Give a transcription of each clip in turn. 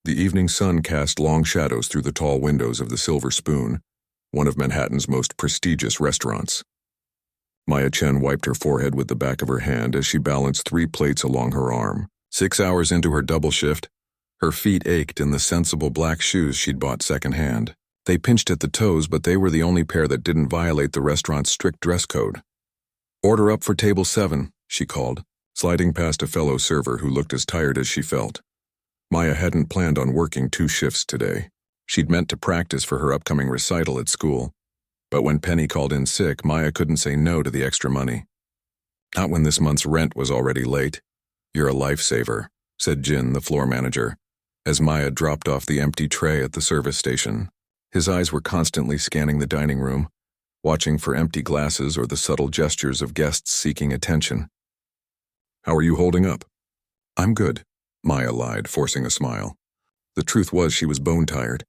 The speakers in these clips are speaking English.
The evening sun cast long shadows through the tall windows of the Silver Spoon, one of Manhattan's most prestigious restaurants. Maya Chen wiped her forehead with the back of her hand as she balanced 3 plates along her arm. 6 hours into her double shift, her feet ached in the sensible black shoes she'd bought secondhand. They pinched at the toes, but they were the only pair that didn't violate the restaurant's strict dress code. "Order up for table 7, she called, sliding past a fellow server who looked as tired as she felt. Maya hadn't planned on working 2 shifts today. She'd meant to practice for her upcoming recital at school. But when Penny called in sick, Maya couldn't say no to the extra money. Not when this month's rent was already late. "You're a lifesaver," said Jin, the floor manager, as Maya dropped off the empty tray at the service station. His eyes were constantly scanning the dining room, watching for empty glasses or the subtle gestures of guests seeking attention. "How are you holding up?" "I'm good," Maya lied, forcing a smile. The truth was she was bone-tired.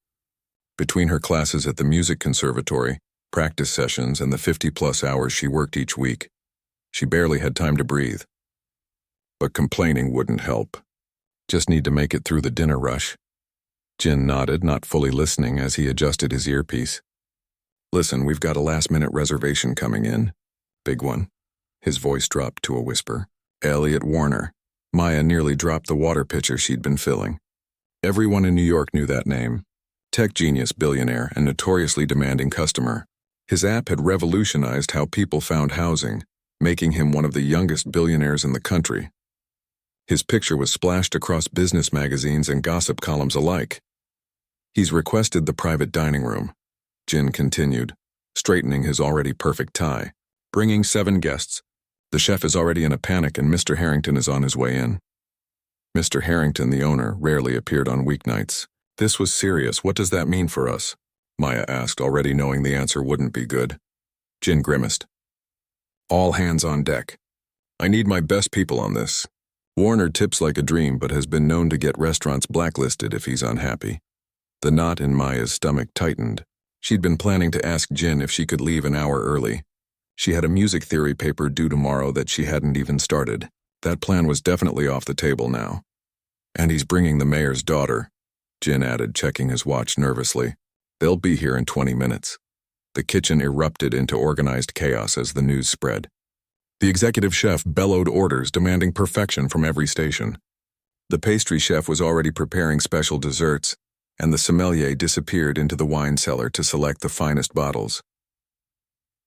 Between her classes at the music conservatory, practice sessions, and the 50-plus hours she worked each week, she barely had time to breathe. But complaining wouldn't help. "Just need to make it through the dinner rush." Jin nodded, not fully listening as he adjusted his earpiece. "Listen, we've got a last-minute reservation coming in. Big one." His voice dropped to a whisper. "Elliot Warner." Maya nearly dropped the water pitcher she'd been filling. Everyone in New York knew that name. Tech genius, billionaire, and notoriously demanding customer. His app had revolutionized how people found housing, making him one of the youngest billionaires in the country. His picture was splashed across business magazines and gossip columns alike. "He's requested the private dining room," Jin continued, straightening his already perfect tie. "Bringing 7 guests. The chef is already in a panic and Mr. Harrington is on his way in." Mr. Harrington, the owner, rarely appeared on weeknights. "This was serious. What does that mean for us?" Maya asked, already knowing the answer wouldn't be good. Jin grimaced. "All hands on deck. I need my best people on this. Warner tips like a dream but has been known to get restaurants blacklisted if he's unhappy." The knot in Maya's stomach tightened. She'd been planning to ask Jin if she could leave an hour early. She had a music theory paper due tomorrow that she hadn't even started. That plan was definitely off the table now. "And he's bringing the mayor's daughter," Jin added, checking his watch nervously. "They'll be here in 20 minutes. The kitchen erupted into organized chaos as the news spread. The executive chef bellowed orders demanding perfection from every station. The pastry chef was already preparing special desserts, and the sommelier disappeared into the wine cellar to select the finest bottles.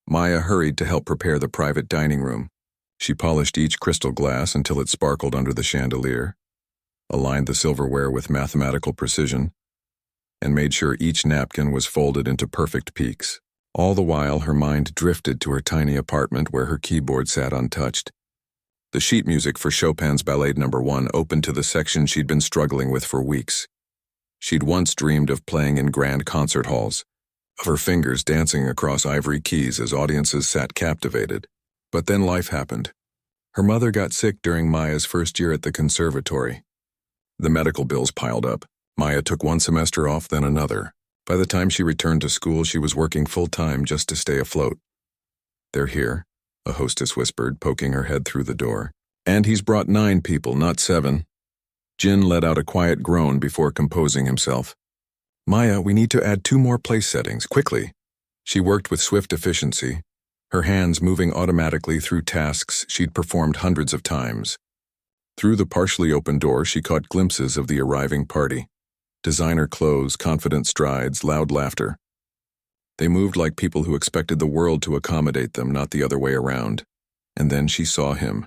Maya hurried to help prepare the private dining room. She polished each crystal glass until it sparkled under the chandelier, aligned the silverware with mathematical precision, and made sure each napkin was folded into perfect peaks. All the while, her mind drifted to her tiny apartment where her keyboard sat untouched. The sheet music for Chopin's Ballet No. 1 opened to the section she'd been struggling with for weeks. She'd once dreamed of playing in grand concert halls, of her fingers dancing across ivory keys as audiences sat captivated. But then life happened. Her mother got sick during Maya's first year at the conservatory. The medical bills piled up. Maya took 1 semester off, then another. By the time she returned to school, she was working full-time just to stay afloat. "They're here," a hostess whispered, poking her head through the door. "And he's brought 9 people, not 7. Jin let out a quiet groan before composing himself. "Maya, we need to add 2 more place settings, quickly." She worked with swift efficiency, her hands moving automatically through tasks she'd performed hundreds of times. Through the partially open door, she caught glimpses of the arriving party. Designer clothes, confident strides, loud laughter. They moved like people who expected the world to accommodate them, not the other way around. And then she saw him,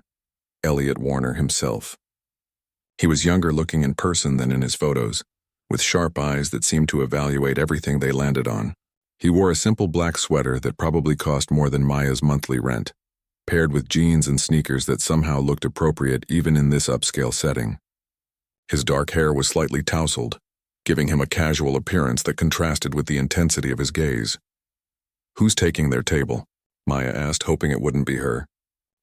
Elliot Warner himself. He was younger looking in person than in his photos, with sharp eyes that seemed to evaluate everything they landed on. He wore a simple black sweater that probably cost more than Maya's monthly rent, paired with jeans and sneakers that somehow looked appropriate even in this upscale setting. His dark hair was slightly tousled, giving him a casual appearance that contrasted with the intensity of his gaze. "Who's taking their table?" Maya asked, hoping it wouldn't be her.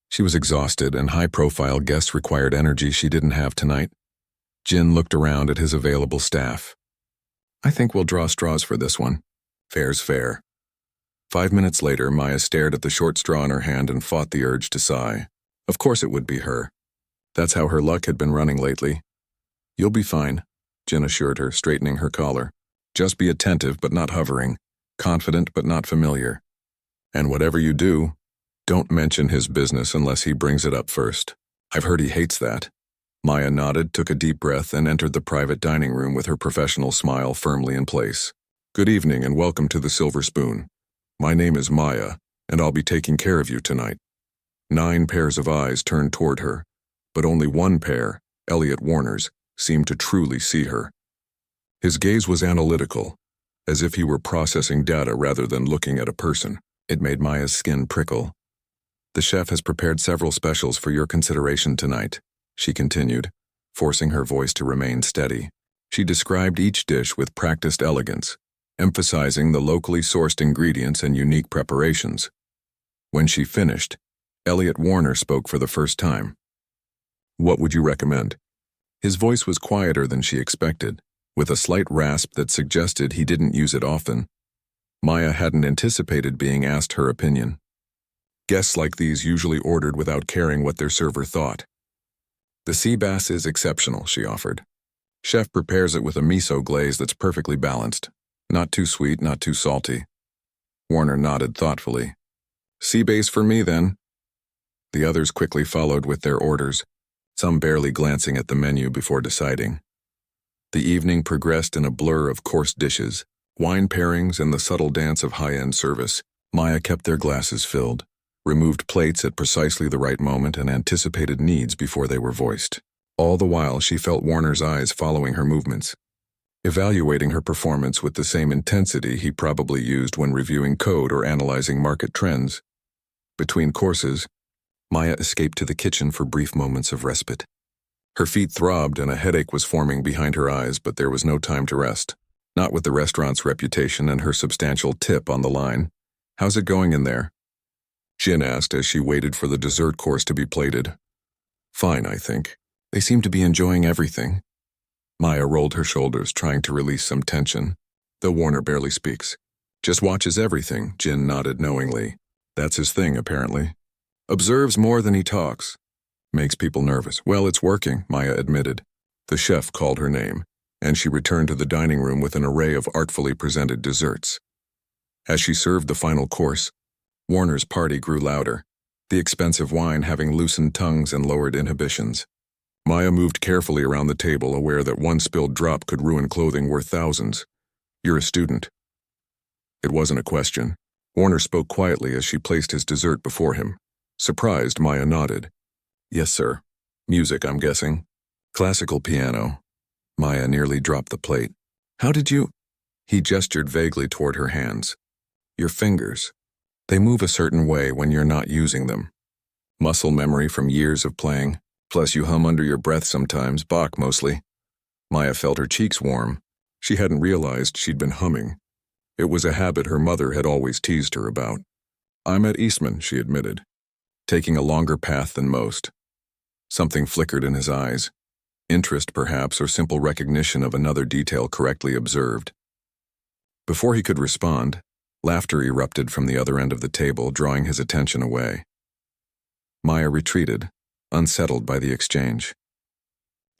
She was exhausted, and high-profile guests required energy she didn't have tonight. Jin looked around at his available staff. "I think we'll draw straws for this one. Fair's fair." 5 minutes later, Maya stared at the short straw in her hand and fought the urge to sigh. Of course it would be her. That's how her luck had been running lately. "You'll be fine," Jin assured her, straightening her collar. Just be attentive but not hovering, confident but not familiar. And whatever you do, don't mention his business unless he brings it up first. I've heard he hates that. Maya nodded, took a deep breath, and entered the private dining room with her professional smile firmly in place. Good evening and welcome to the Silver Spoon. My name is Maya, and I'll be taking care of you tonight. 9 pairs of eyes turned toward her, but only one pair, Elliot Warner's, seemed to truly see her. His gaze was analytical, as if he were processing data rather than looking at a person. It made Maya's skin prickle. The chef has prepared several specials for your consideration tonight, she continued, forcing her voice to remain steady. She described each dish with practiced elegance, emphasizing the locally sourced ingredients and unique preparations. When she finished, Elliot Warner spoke for the first time. What would you recommend? His voice was quieter than she expected, with a slight rasp that suggested he didn't use it often. Maya hadn't anticipated being asked her opinion. Guests like these usually ordered without caring what their server thought. The sea bass is exceptional, she offered. Chef prepares it with a miso glaze that's perfectly balanced. Not too sweet, not too salty. Warner nodded thoughtfully. Sea bass for me, then. The others quickly followed with their orders, some barely glancing at the menu before deciding. The evening progressed in a blur of coarse dishes, wine pairings, and the subtle dance of high-end service. Maya kept their glasses filled, removed plates at precisely the right moment, and anticipated needs before they were voiced. All the while, she felt Warner's eyes following her movements, evaluating her performance with the same intensity he probably used when reviewing code or analyzing market trends. Between courses, Maya escaped to the kitchen for brief moments of respite. Her feet throbbed and a headache was forming behind her eyes, but there was no time to rest. Not with the restaurant's reputation and her substantial tip on the line. How's it going in there? Jin asked as she waited for the dessert course to be plated. Fine, I think. They seem to be enjoying everything. Maya rolled her shoulders, trying to release some tension, though Warner barely speaks. Just watches everything, Jin nodded knowingly. That's his thing, apparently. Observes more than he talks. Makes people nervous. Well, it's working, Maya admitted. The chef called her name, and she returned to the dining room with an array of artfully presented desserts. As she served the final course, Warner's party grew louder, the expensive wine having loosened tongues and lowered inhibitions. Maya moved carefully around the table, aware that one spilled drop could ruin clothing worth thousands. You're a student. It wasn't a question. Warner spoke quietly as she placed his dessert before him. Surprised, Maya nodded. Yes, sir. Music, I'm guessing. Classical piano. Maya nearly dropped the plate. How did you? He gestured vaguely toward her hands. Your fingers. They move a certain way when you're not using them. Muscle memory from years of playing. Plus you hum under your breath sometimes, Bach mostly. Maya felt her cheeks warm. She hadn't realized she'd been humming. It was a habit her mother had always teased her about. I'm at Eastman, she admitted, taking a longer path than most. Something flickered in his eyes. Interest, perhaps, or simple recognition of another detail correctly observed. Before he could respond, laughter erupted from the other end of the table, drawing his attention away. Maya retreated, unsettled by the exchange.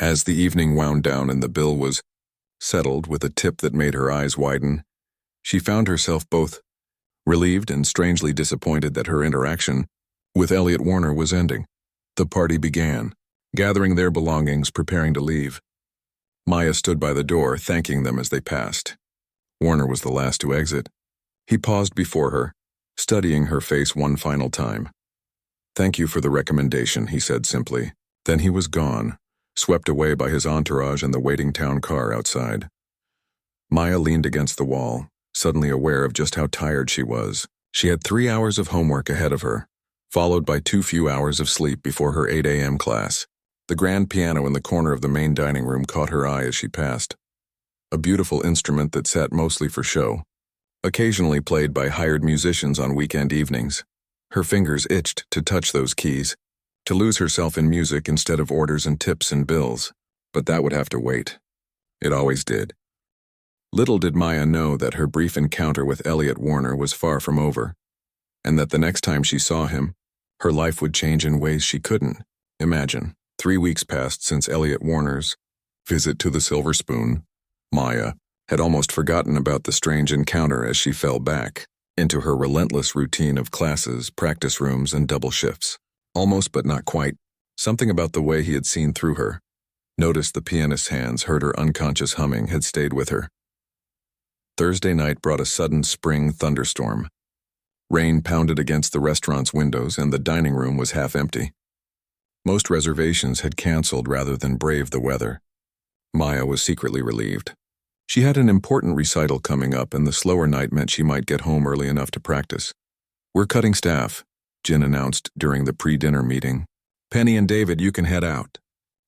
As the evening wound down and the bill was settled with a tip that made her eyes widen, she found herself both relieved and strangely disappointed that her interaction with Elliot Warner was ending. The party began, gathering their belongings, preparing to leave. Maya stood by the door, thanking them as they passed. Warner was the last to exit. He paused before her, studying her face one final time. Thank you for the recommendation, he said simply. Then he was gone, swept away by his entourage and the waiting town car outside. Maya leaned against the wall, suddenly aware of just how tired she was. She had 3 hours of homework ahead of her, followed by too few hours of sleep before her 8 a.m. class. The grand piano in the corner of the main dining room caught her eye as she passed. A beautiful instrument that sat mostly for show, occasionally played by hired musicians on weekend evenings. Her fingers itched to touch those keys, to lose herself in music instead of orders and tips and bills. But that would have to wait. It always did. Little did Maya know that her brief encounter with Elliot Warner was far from over, and that the next time she saw him, her life would change in ways she couldn't imagine. 3 weeks passed since Elliot Warner's Visit to the Silver Spoon. Maya had almost forgotten about the strange encounter as she fell back into her relentless routine of classes, practice rooms, and double shifts. Almost but not quite. Something about the way he had seen through her, noticed the pianist's hands, heard her unconscious humming, had stayed with her. Thursday night brought a sudden spring thunderstorm. Rain pounded against the restaurant's windows, and the dining room was half empty. Most reservations had canceled rather than brave the weather. Maya was secretly relieved. She had an important recital coming up, and the slower night meant she might get home early enough to practice. "We're cutting staff," Jin announced during the pre-dinner meeting. "Penny and David, you can head out.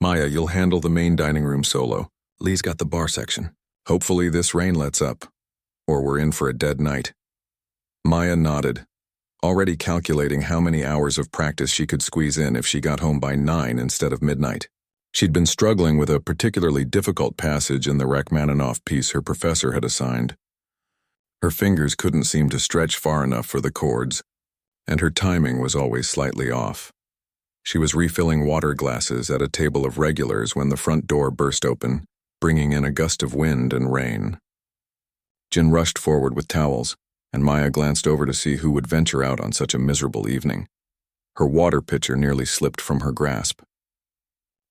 Maya, you'll handle the main dining room solo. Lee's got the bar section. Hopefully this rain lets up, or we're in for a dead night." Maya nodded, already calculating how many hours of practice she could squeeze in if she got home by 9 instead of midnight. She'd been struggling with a particularly difficult passage in the Rachmaninoff piece her professor had assigned. Her fingers couldn't seem to stretch far enough for the chords, and her timing was always slightly off. She was refilling water glasses at a table of regulars when the front door burst open, bringing in a gust of wind and rain. Jin rushed forward with towels, and Maya glanced over to see who would venture out on such a miserable evening. Her water pitcher nearly slipped from her grasp.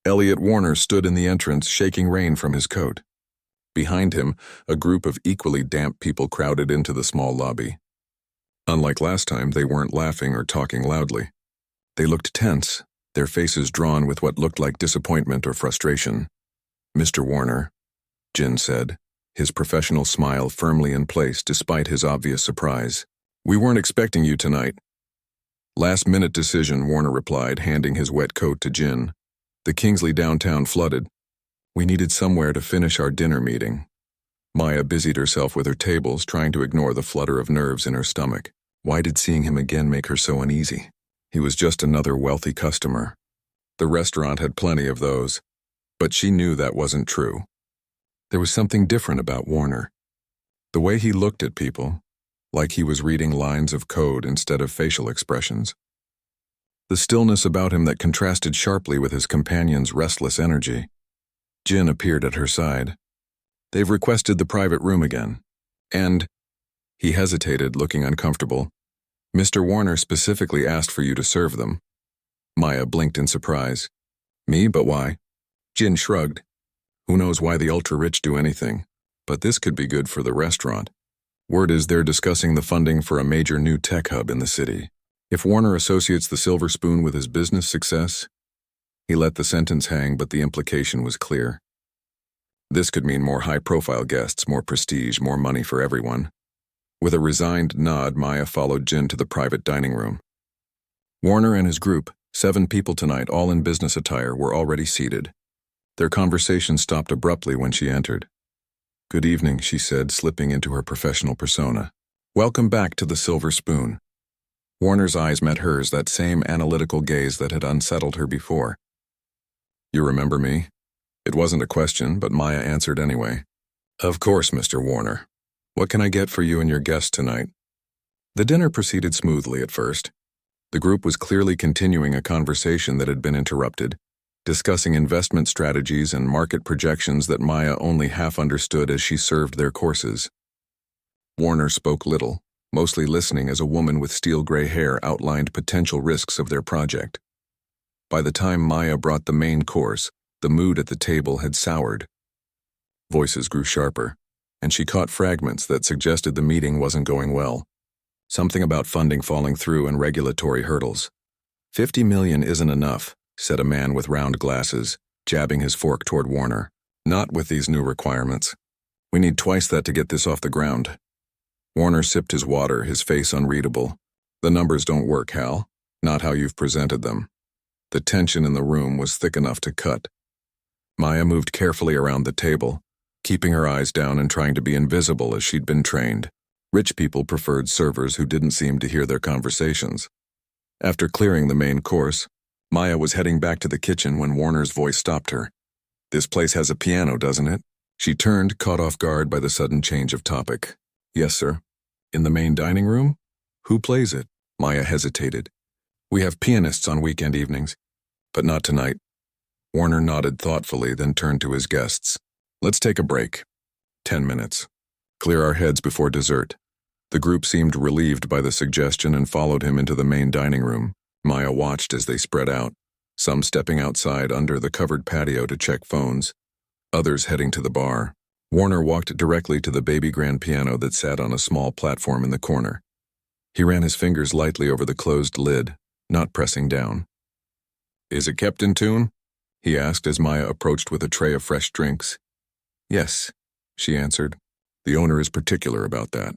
Elliot Warner stood in the entrance, shaking rain from his coat. Behind him, a group of equally damp people crowded into the small lobby. Unlike last time, they weren't laughing or talking loudly. They looked tense, their faces drawn with what looked like disappointment or frustration. "Mr. Warner," Jin said, his professional smile firmly in place despite his obvious surprise. "We weren't expecting you tonight." "Last-minute decision," Warner replied, handing his wet coat to Jin. "The Kingsley downtown flooded. We needed somewhere to finish our dinner meeting." Maya busied herself with her tables, trying to ignore the flutter of nerves in her stomach. Why did seeing him again make her so uneasy? He was just another wealthy customer. The restaurant had plenty of those, but she knew that wasn't true. There was something different about Warner. The way he looked at people, like he was reading lines of code instead of facial expressions. The stillness about him that contrasted sharply with his companion's restless energy. Jin appeared at her side. "They've requested the private room again. And—" He hesitated, looking uncomfortable. "Mr. Warner specifically asked for you to serve them." Maya blinked in surprise. "Me? But why?" Jin shrugged. "Who knows why the ultra-rich do anything, but this could be good for the restaurant. Word is they're discussing the funding for a major new tech hub in the city. If Warner associates the Silver Spoon with his business success—" He let the sentence hang, but the implication was clear. This could mean more high-profile guests, more prestige, more money for everyone. With a resigned nod, Maya followed Jin to the private dining room. Warner and his group, 7 people tonight, all in business attire, were already seated. Their conversation stopped abruptly when she entered. "Good evening," she said, slipping into her professional persona. "Welcome back to the Silver Spoon." Warner's eyes met hers, that same analytical gaze that had unsettled her before. "You remember me?" It wasn't a question, but Maya answered anyway. "Of course, Mr. Warner. What can I get for you and your guest tonight?" The dinner proceeded smoothly at first. The group was clearly continuing a conversation that had been interrupted, discussing investment strategies and market projections that Maya only half understood as she served their courses. Warner spoke little, mostly listening as a woman with steel-gray hair outlined potential risks of their project. By the time Maya brought the main course, the mood at the table had soured. Voices grew sharper, and she caught fragments that suggested the meeting wasn't going well. Something about funding falling through and regulatory hurdles. "50 million isn't enough," said a man with round glasses, jabbing his fork toward Warner. "Not with these new requirements. We need twice that to get this off the ground." Warner sipped his water, his face unreadable. "The numbers don't work, Hal. Not how you've presented them." The tension in the room was thick enough to cut. Maya moved carefully around the table, keeping her eyes down and trying to be invisible as she'd been trained. Rich people preferred servers who didn't seem to hear their conversations. After clearing the main course, Maya was heading back to the kitchen when Warner's voice stopped her. "This place has a piano, doesn't it?" She turned, caught off guard by the sudden change of topic. "Yes, sir." "In the main dining room? Who plays it?" Maya hesitated. "We have pianists on weekend evenings, but not tonight." Warner nodded thoughtfully, then turned to his guests. Let's take a break. 10 minutes. Clear our heads before dessert. The group seemed relieved by the suggestion and followed him into the main dining room. Maya watched as they spread out, some stepping outside under the covered patio to check phones, others heading to the bar. Warner walked directly to the baby grand piano that sat on a small platform in the corner. He ran his fingers lightly over the closed lid, not pressing down. Is it kept in tune? He asked as Maya approached with a tray of fresh drinks. Yes, she answered. The owner is particular about that.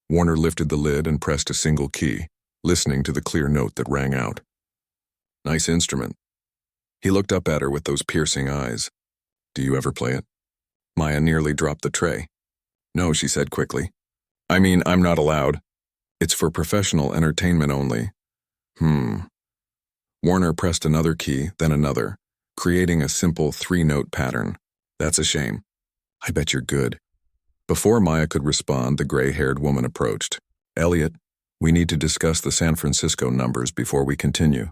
Warner lifted the lid and pressed a single key, listening to the clear note that rang out. Nice instrument. He looked up at her with those piercing eyes. Do you ever play it? Maya nearly dropped the tray. No, she said quickly. I mean, I'm not allowed. It's for professional entertainment only. Warner pressed another key, then another, creating a simple 3-note pattern. That's a shame. I bet you're good. Before Maya could respond, the gray-haired woman approached. Elliot, we need to discuss the San Francisco numbers before we continue.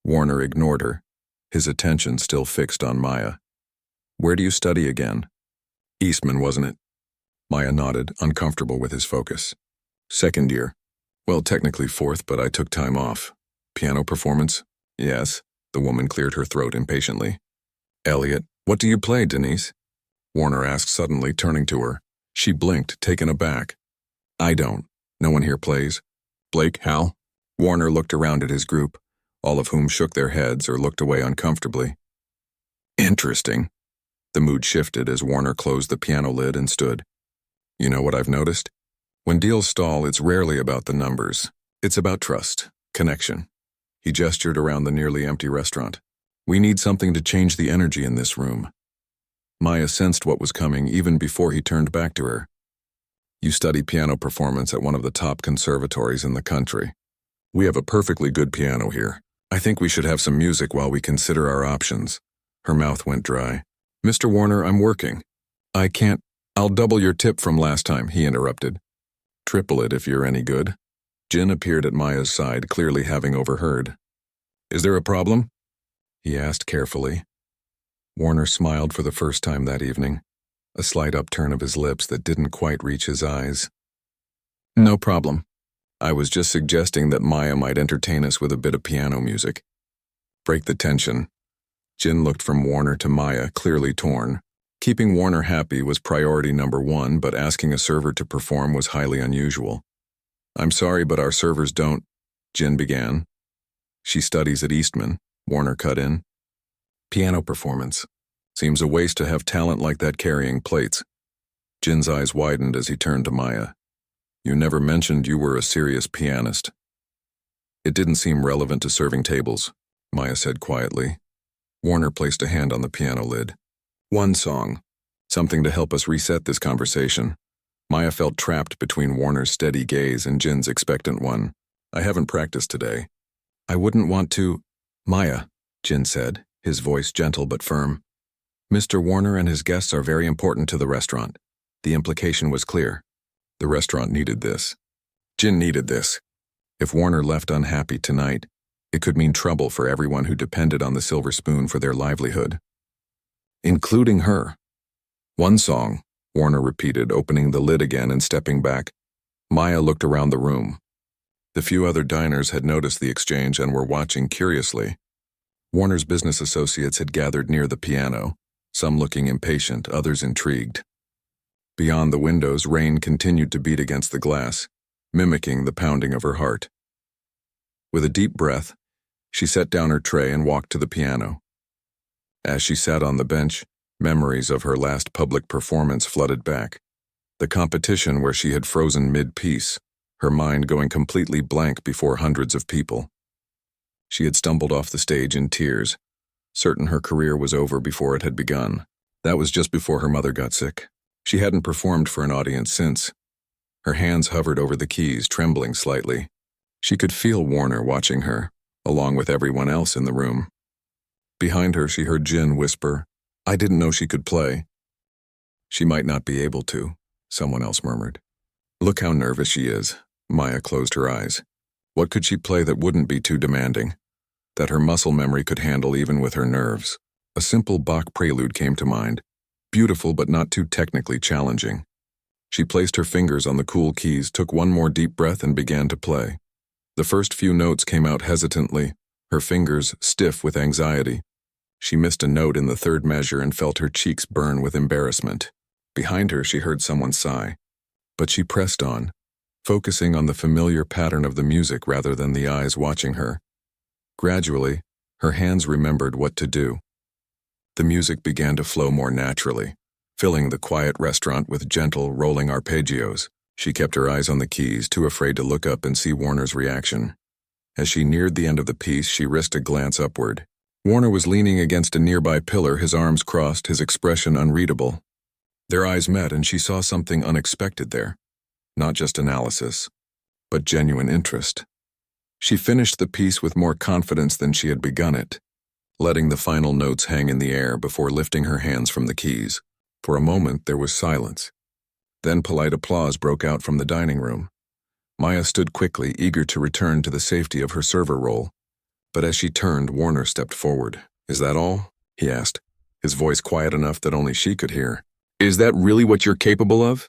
Warner ignored her, his attention still fixed on Maya. Where do you study again? Eastman, wasn't it? Maya nodded, uncomfortable with his focus. Second year. Well, technically fourth, but I took time off. Piano performance? Yes. The woman cleared her throat impatiently. Elliot, what do you play, Denise? Warner asked suddenly, turning to her. She blinked, taken aback. I don't. No one here plays. Blake, Hal? Warner looked around at his group, all of whom shook their heads or looked away uncomfortably. Interesting. The mood shifted as Warner closed the piano lid and stood. You know what I've noticed? When deals stall, it's rarely about the numbers. It's about trust, connection. He gestured around the nearly empty restaurant. We need something to change the energy in this room. Maya sensed what was coming even before he turned back to her. You study piano performance at one of the top conservatories in the country. We have a perfectly good piano here. I think we should have some music while we consider our options. Her mouth went dry. Mr. Warner, I'm working. I can't. I'll double your tip from last time, he interrupted. Triple it if you're any good. Jin appeared at Maya's side, clearly having overheard. Is there a problem? He asked carefully. Warner smiled for the first time that evening, a slight upturn of his lips that didn't quite reach his eyes. No problem. I was just suggesting that Maya might entertain us with a bit of piano music. Break the tension. Jin looked from Warner to Maya, clearly torn. Keeping Warner happy was priority number 1, but asking a server to perform was highly unusual. I'm sorry, but our servers don't, Jin began. She studies at Eastman, Warner cut in. Piano performance. Seems a waste to have talent like that carrying plates. Jin's eyes widened as he turned to Maya. You never mentioned you were a serious pianist. It didn't seem relevant to serving tables, Maya said quietly. Warner placed a hand on the piano lid. One song. Something to help us reset this conversation. Maya felt trapped between Warner's steady gaze and Jin's expectant one. I haven't practiced today. I wouldn't want to. Maya, Jin said, his voice gentle but firm. Mr. Warner and his guests are very important to the restaurant. The implication was clear. The restaurant needed this. Jin needed this. If Warner left unhappy tonight, it could mean trouble for everyone who depended on the silver spoon for their livelihood. Including her. One song, Warner repeated, opening the lid again and stepping back. Maya looked around the room. The few other diners had noticed the exchange and were watching curiously. Warner's business associates had gathered near the piano, some looking impatient, others intrigued. Beyond the windows, rain continued to beat against the glass, mimicking the pounding of her heart. With a deep breath, she set down her tray and walked to the piano. As she sat on the bench, memories of her last public performance flooded back. The competition where she had frozen mid-piece, her mind going completely blank before hundreds of people. She had stumbled off the stage in tears, certain her career was over before it had begun. That was just before her mother got sick. She hadn't performed for an audience since. Her hands hovered over the keys, trembling slightly. She could feel Warner watching her, along with everyone else in the room. Behind her, she heard Jin whisper, I didn't know she could play. She might not be able to, someone else murmured. Look how nervous she is. Maya closed her eyes. What could she play that wouldn't be too demanding? That her muscle memory could handle even with her nerves? A simple Bach prelude came to mind, beautiful but not too technically challenging. She placed her fingers on the cool keys, took one more deep breath, and began to play. The first few notes came out hesitantly, her fingers stiff with anxiety. She missed a note in the third measure and felt her cheeks burn with embarrassment. Behind her, she heard someone sigh. But she pressed on, focusing on the familiar pattern of the music rather than the eyes watching her. Gradually, her hands remembered what to do. The music began to flow more naturally, filling the quiet restaurant with gentle, rolling arpeggios. She kept her eyes on the keys, too afraid to look up and see Warner's reaction. As she neared the end of the piece, she risked a glance upward. Warner was leaning against a nearby pillar, his arms crossed, his expression unreadable. Their eyes met, and she saw something unexpected there. Not just analysis, but genuine interest. She finished the piece with more confidence than she had begun it, letting the final notes hang in the air before lifting her hands from the keys. For a moment, there was silence. Then polite applause broke out from the dining room. Maya stood quickly, eager to return to the safety of her server role. But as she turned, Warner stepped forward. "Is that all?" he asked, his voice quiet enough that only she could hear. "Is that really what you're capable of?"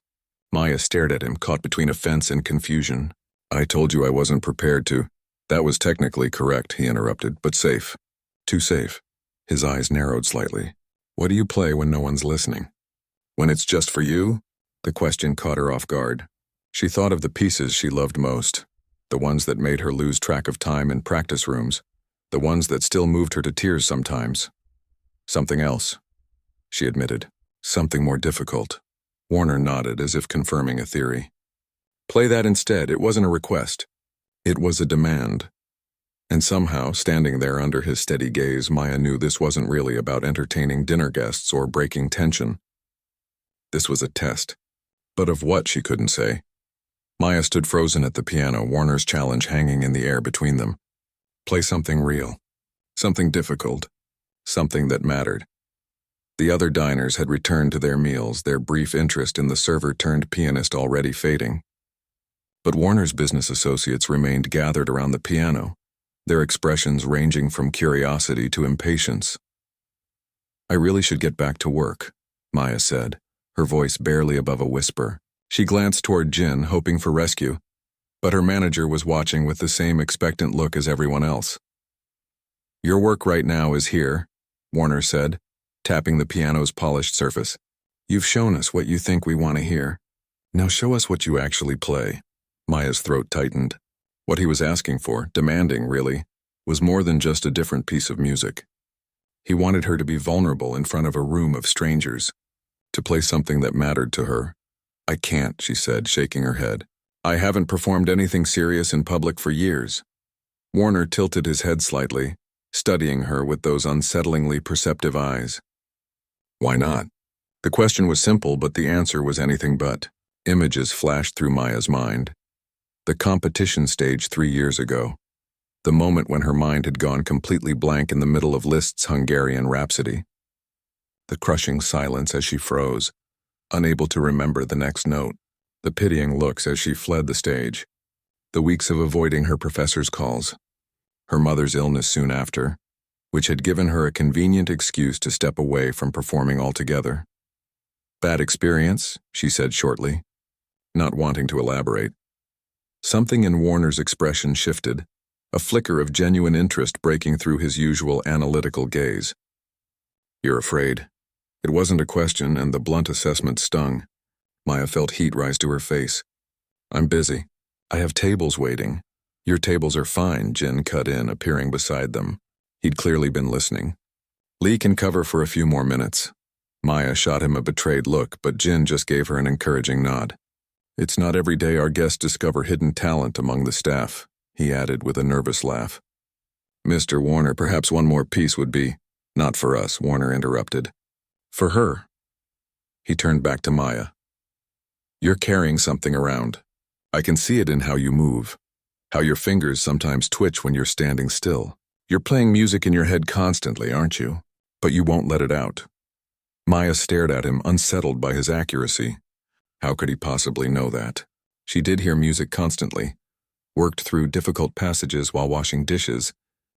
Maya stared at him, caught between offense and confusion. "I told you I wasn't prepared to." "That was technically correct," he interrupted, "but safe. Too safe." His eyes narrowed slightly. "What do you play when no one's listening?" "When it's just for you?" The question caught her off guard. She thought of the pieces she loved most, the ones that made her lose track of time in practice rooms, the ones that still moved her to tears sometimes. "Something else," she admitted. "Something more difficult." Warner nodded as if confirming a theory. "Play that instead." It wasn't a request. It was a demand. And somehow, standing there under his steady gaze, Maya knew this wasn't really about entertaining dinner guests or breaking tension. This was a test. But of what, she couldn't say. Maya stood frozen at the piano, Warner's challenge hanging in the air between them. Play something real. Something difficult. Something that mattered. The other diners had returned to their meals, their brief interest in the server-turned-pianist already fading. But Warner's business associates remained gathered around the piano, their expressions ranging from curiosity to impatience. "I really should get back to work," Maya said, her voice barely above a whisper. She glanced toward Jin, hoping for rescue, but her manager was watching with the same expectant look as everyone else. "Your work right now is here," Warner said, tapping the piano's polished surface. "You've shown us what you think we want to hear. Now show us what you actually play." Maya's throat tightened. What he was asking for, demanding really, was more than just a different piece of music. He wanted her to be vulnerable in front of a room of strangers, to play something that mattered to her. "I can't," she said, shaking her head. "I haven't performed anything serious in public for years." Warner tilted his head slightly, studying her with those unsettlingly perceptive eyes. "Why not?" The question was simple, but the answer was anything but. Images flashed through Maya's mind. The competition stage 3 years ago. The moment when her mind had gone completely blank in the middle of Liszt's Hungarian Rhapsody. The crushing silence as she froze, unable to remember the next note. The pitying looks as she fled the stage. The weeks of avoiding her professor's calls. Her mother's illness soon after, which had given her a convenient excuse to step away from performing altogether. "Bad experience," she said shortly, not wanting to elaborate. Something in Warner's expression shifted, a flicker of genuine interest breaking through his usual analytical gaze. "You're afraid?" It wasn't a question, and the blunt assessment stung. Maya felt heat rise to her face. "I'm busy. I have tables waiting." "Your tables are fine," Jin cut in, appearing beside them. He'd clearly been listening. "Lee can cover for a few more minutes." Maya shot him a betrayed look, but Jin just gave her an encouraging nod. "It's not every day our guests discover hidden talent among the staff," he added with a nervous laugh. "Mr. Warner, perhaps one more piece would be—" "Not for us," Warner interrupted. "For her." He turned back to Maya. "You're carrying something around. I can see it in how you move, how your fingers sometimes twitch when you're standing still. You're playing music in your head constantly, aren't you? But you won't let it out." Maya stared at him, unsettled by his accuracy. How could he possibly know that? She did hear music constantly, worked through difficult passages while washing dishes,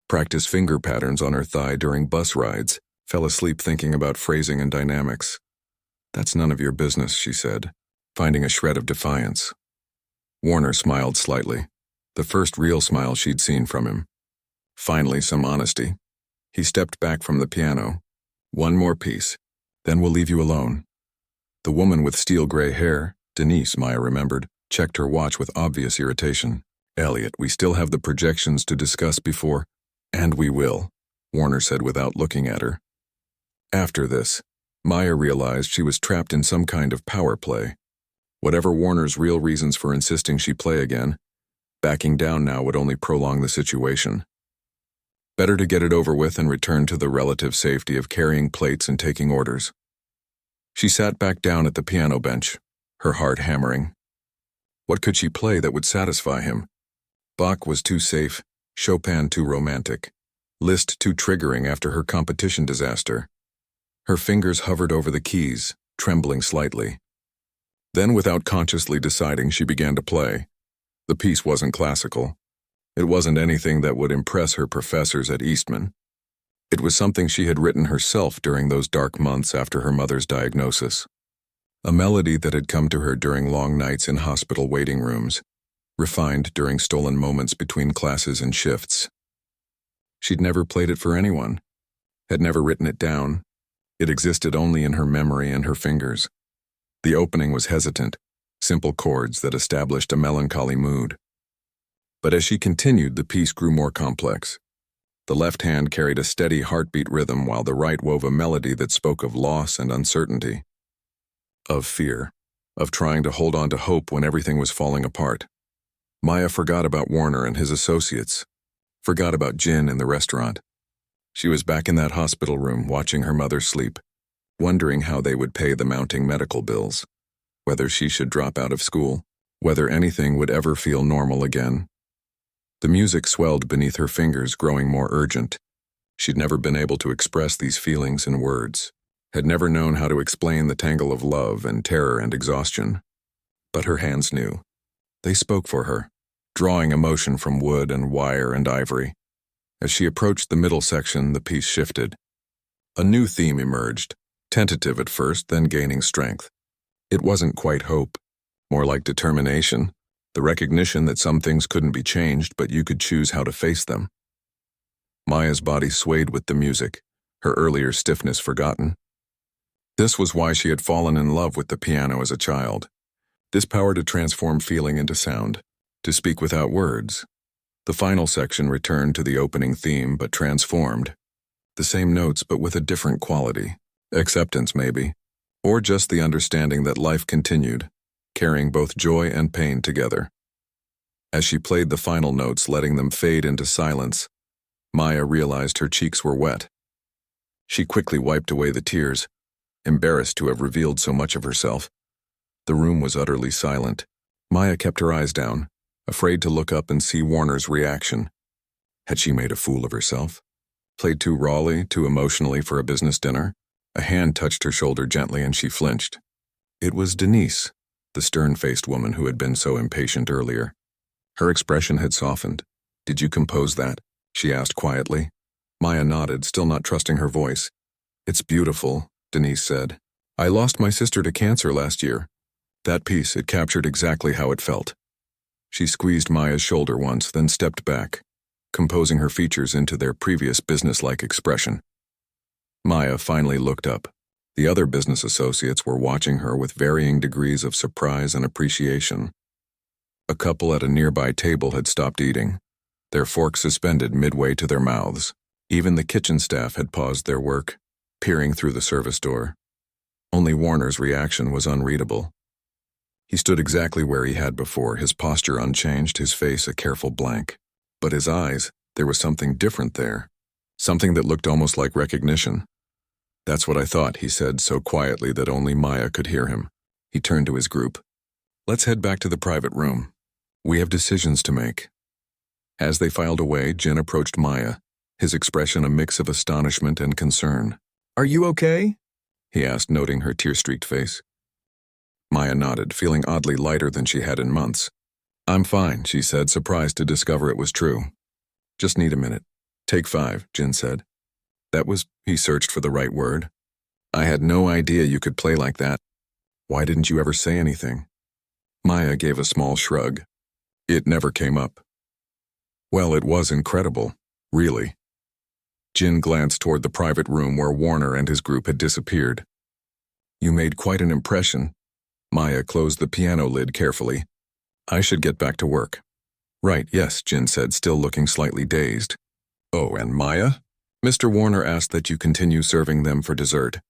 practiced finger patterns on her thigh during bus rides, Fell asleep thinking about phrasing and dynamics. That's none of your business, she said, finding a shred of defiance. Warner smiled slightly, the first real smile she'd seen from him. Finally, some honesty. He stepped back from the piano. One more piece, then we'll leave you alone. The woman with steel gray hair, Denise, Maya remembered, checked her watch with obvious irritation. Elliot, we still have the projections to discuss before, and we will, Warner said without looking at her. After this, Maya realized she was trapped in some kind of power play. Whatever Warner's real reasons for insisting she play again, backing down now would only prolong the situation. Better to get it over with and return to the relative safety of carrying plates and taking orders. She sat back down at the piano bench, her heart hammering. What could she play that would satisfy him? Bach was too safe, Chopin too romantic, Liszt too triggering after her competition disaster. Her fingers hovered over the keys, trembling slightly. Then, without consciously deciding, she began to play. The piece wasn't classical. It wasn't anything that would impress her professors at Eastman. It was something she had written herself during those dark months after her mother's diagnosis. A melody that had come to her during long nights in hospital waiting rooms, refined during stolen moments between classes and shifts. She'd never played it for anyone, had never written it down. It existed only in her memory and her fingers. The opening was hesitant, simple chords that established a melancholy mood. But as she continued, the piece grew more complex. The left hand carried a steady heartbeat rhythm while the right wove a melody that spoke of loss and uncertainty, of fear, of trying to hold on to hope when everything was falling apart. Maya forgot about Warner and his associates, forgot about Jin in the restaurant. She was back in that hospital room watching her mother sleep, wondering how they would pay the mounting medical bills, whether she should drop out of school, whether anything would ever feel normal again. The music swelled beneath her fingers, growing more urgent. She'd never been able to express these feelings in words, had never known how to explain the tangle of love and terror and exhaustion. But her hands knew. They spoke for her, drawing emotion from wood and wire and ivory. As she approached the middle section, the piece shifted. A new theme emerged, tentative at first, then gaining strength. It wasn't quite hope, more like determination, the recognition that some things couldn't be changed, but you could choose how to face them. Maya's body swayed with the music, her earlier stiffness forgotten. This was why she had fallen in love with the piano as a child. This power to transform feeling into sound, to speak without words. The final section returned to the opening theme, but transformed. The same notes, but with a different quality. Acceptance, maybe. Or just the understanding that life continued, carrying both joy and pain together. As she played the final notes, letting them fade into silence, Maya realized her cheeks were wet. She quickly wiped away the tears, embarrassed to have revealed so much of herself. The room was utterly silent. Maya kept her eyes down, afraid to look up and see Warner's reaction. Had she made a fool of herself? Played too rawly, too emotionally for a business dinner? A hand touched her shoulder gently and she flinched. It was Denise, the stern-faced woman who had been so impatient earlier. Her expression had softened. "Did you compose that?" she asked quietly. Maya nodded, still not trusting her voice. "It's beautiful," Denise said. "I lost my sister to cancer last year. That piece, it captured exactly how it felt." She squeezed Maya's shoulder once, then stepped back, composing her features into their previous businesslike expression. Maya finally looked up. The other business associates were watching her with varying degrees of surprise and appreciation. A couple at a nearby table had stopped eating, their forks suspended midway to their mouths. Even the kitchen staff had paused their work, peering through the service door. Only Warner's reaction was unreadable. He stood exactly where he had before, his posture unchanged, his face a careful blank. But his eyes, there was something different there, something that looked almost like recognition. "That's what I thought," he said so quietly that only Maya could hear him. He turned to his group. "Let's head back to the private room. We have decisions to make." As they filed away, Jin approached Maya, his expression a mix of astonishment and concern. "Are you okay?" he asked, noting her tear-streaked face. Maya nodded, feeling oddly lighter than she had in months. "I'm fine," she said, surprised to discover it was true. "Just need a minute." "Take 5, Jin said. He searched for the right word. I had no idea you could play like that. Why didn't you ever say anything? Maya gave a small shrug. It never came up. Well, it was incredible, really. Jin glanced toward the private room where Warner and his group had disappeared. You made quite an impression. Maya closed the piano lid carefully. I should get back to work. Right, yes, Jin said, still looking slightly dazed. Oh, and Maya? Mr. Warner asked that you continue serving them for dessert.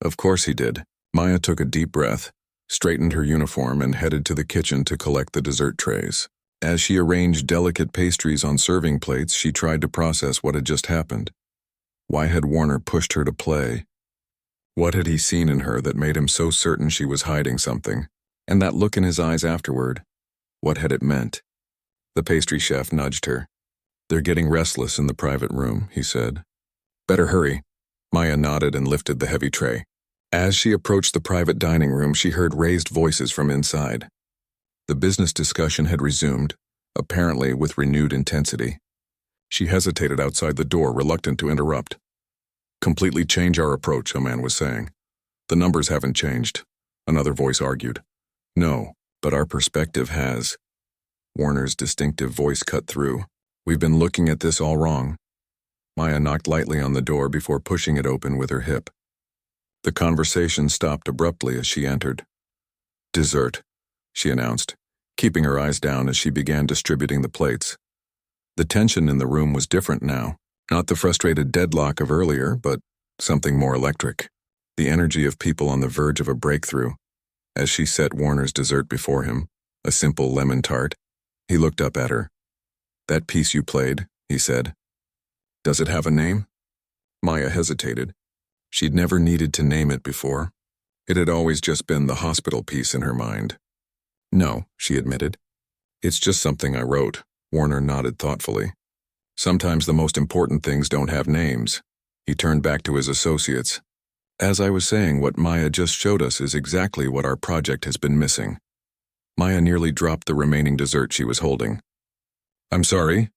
Of course he did. Maya took a deep breath, straightened her uniform, and headed to the kitchen to collect the dessert trays. As she arranged delicate pastries on serving plates, she tried to process what had just happened. Why had Warner pushed her to play? What had he seen in her that made him so certain she was hiding something? And that look in his eyes afterward, what had it meant? The pastry chef nudged her. They're getting restless in the private room, he said. Better hurry. Maya nodded and lifted the heavy tray. As she approached the private dining room, she heard raised voices from inside. The business discussion had resumed, apparently with renewed intensity. She hesitated outside the door, reluctant to interrupt. Completely change our approach, a man was saying. The numbers haven't changed, another voice argued. No, but our perspective has. Warner's distinctive voice cut through. We've been looking at this all wrong. Maya knocked lightly on the door before pushing it open with her hip. The conversation stopped abruptly as she entered. Dessert, she announced, keeping her eyes down as she began distributing the plates. The tension in the room was different now, not the frustrated deadlock of earlier, but something more electric, the energy of people on the verge of a breakthrough. As she set Warner's dessert before him, a simple lemon tart, he looked up at her. That piece you played, he said. Does it have a name? Maya hesitated. She'd never needed to name it before. It had always just been the hospital piece in her mind. No, she admitted. It's just something I wrote. Warner nodded thoughtfully. Sometimes the most important things don't have names. He turned back to his associates. As I was saying, what Maya just showed us is exactly what our project has been missing. Maya nearly dropped the remaining dessert she was holding. I'm sorry?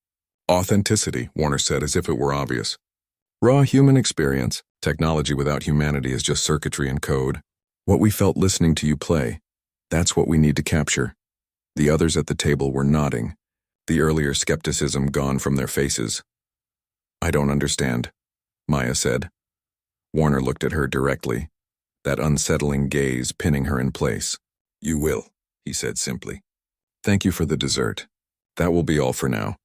Authenticity, Warner said as if it were obvious. Raw human experience. Technology without humanity is just circuitry and code. What we felt listening to you play, that's what we need to capture. The others at the table were nodding, the earlier skepticism gone from their faces. I don't understand, Maya said. Warner looked at her directly, that unsettling gaze pinning her in place. You will, he said simply. Thank you for the dessert. That will be all for now.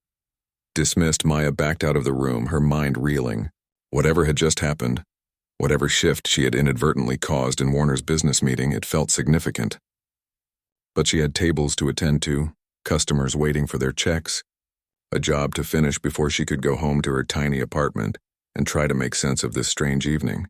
Dismissed, Maya backed out of the room, her mind reeling. Whatever had just happened, whatever shift she had inadvertently caused in Warner's business meeting, it felt significant. But she had tables to attend to, customers waiting for their checks, a job to finish before she could go home to her tiny apartment and try to make sense of this strange evening.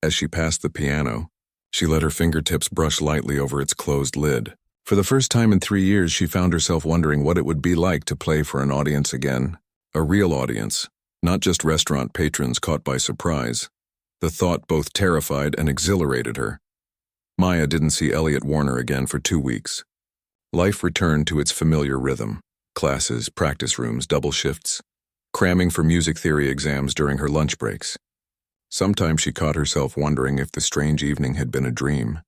As she passed the piano, she let her fingertips brush lightly over its closed lid. For the first time in 3 years, she found herself wondering what it would be like to play for an audience again, a real audience. Not just restaurant patrons caught by surprise. The thought both terrified and exhilarated her. Maya didn't see Elliot Warner again for 2 weeks. Life returned to its familiar rhythm. Classes, practice rooms, double shifts. Cramming for music theory exams during her lunch breaks. Sometimes she caught herself wondering if the strange evening had been a dream.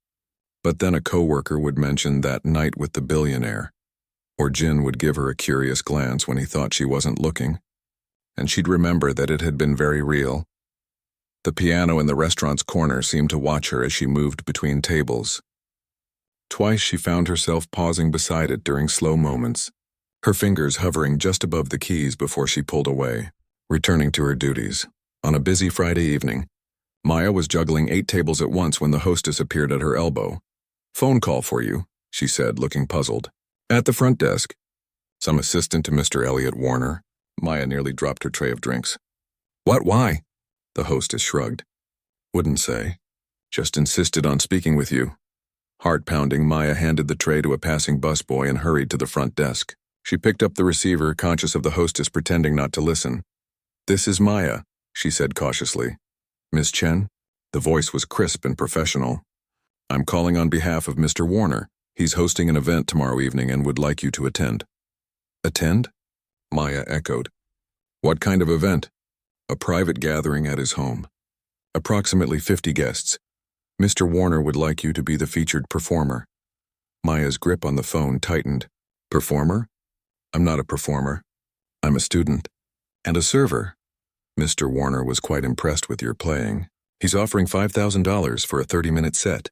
But then a coworker would mention that night with the billionaire. Or Jin would give her a curious glance when he thought she wasn't looking. And she'd remember that it had been very real. The piano in the restaurant's corner seemed to watch her as she moved between tables. Twice she found herself pausing beside it during slow moments, her fingers hovering just above the keys before she pulled away, returning to her duties. On a busy Friday evening, Maya was juggling 8 tables at once when the hostess appeared at her elbow. Phone call for you, she said, looking puzzled. At the front desk. Some assistant to Mr. Elliot Warner. Maya nearly dropped her tray of drinks. Why? The hostess shrugged. Wouldn't say. Just insisted on speaking with you. Heart pounding, Maya handed the tray to a passing busboy and hurried to the front desk. She picked up the receiver, conscious of the hostess pretending not to listen. This is Maya, she said cautiously. Miss Chen? The voice was crisp and professional. I'm calling on behalf of Mr. Warner. He's hosting an event tomorrow evening and would like you to attend. Attend? Maya echoed. What kind of event? A private gathering at his home. Approximately 50 guests. Mr. Warner would like you to be the featured performer. Maya's grip on the phone tightened. Performer? I'm not a performer. I'm a student. And a server. Mr. Warner was quite impressed with your playing. He's offering $5,000 for a 30-minute set.